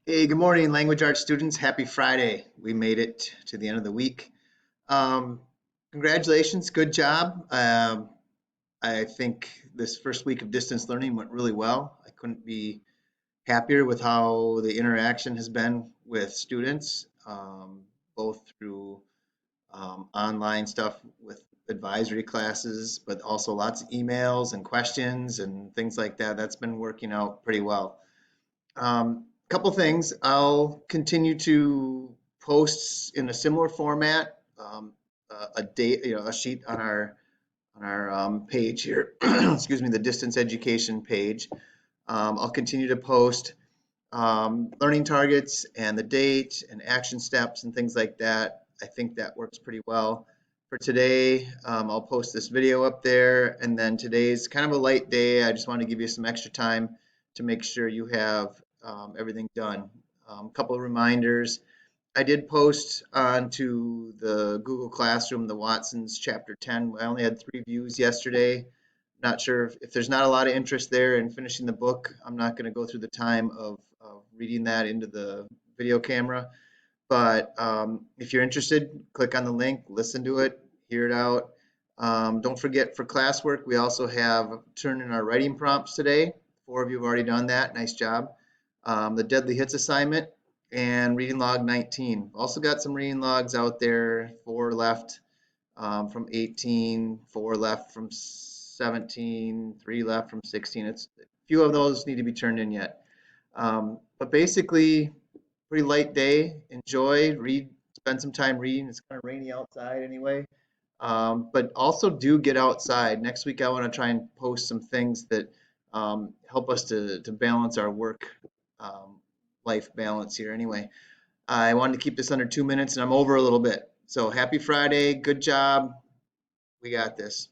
Hey, good morning, language arts students. Happy Friday. We made it to the end of the week. Um, Congratulations, good job. I think this first week of distance learning went really well. I couldn't be happier with how the interaction has been with students, both through online stuff with advisory classes, but also lots of emails and questions and things like that. That's been working out pretty well. Couple things. I'll continue to post in a similar format, a date, a sheet on our page here. Excuse me, the distance education page. I'll continue to post learning targets and the date and action steps and things like that. I think that works pretty well. For today, I'll post this video up there, and then today's kind of a light day. I just want to give you some extra time to make sure you have everything done. A couple of reminders. I did post onto the Google Classroom, the Watson's Chapter 10. I only had 3 views yesterday. Not sure if there's not a lot of interest there in finishing the book. I'm not going to go through the time of reading that into the video camera. But if you're interested, click on the link, listen to it, hear it out. Don't forget for classwork, we also have turned in our writing prompts today. 4 of you have already done that. Nice job. The Deadly Hits assignment and reading log 19. Also got some reading logs out there, 4 left from 18, 4 left from 17, 3 left from 16. It's a few of those need to be turned in yet. But basically, pretty light day. Enjoy, read, spend some time reading. It's kind of rainy outside anyway. But also do get outside. Next week, I want to try and post some things that help us to balance our work life balance here anyway. I wanted to keep this under 2 minutes and I'm over a little bit. So happy Friday. Good job. We got this.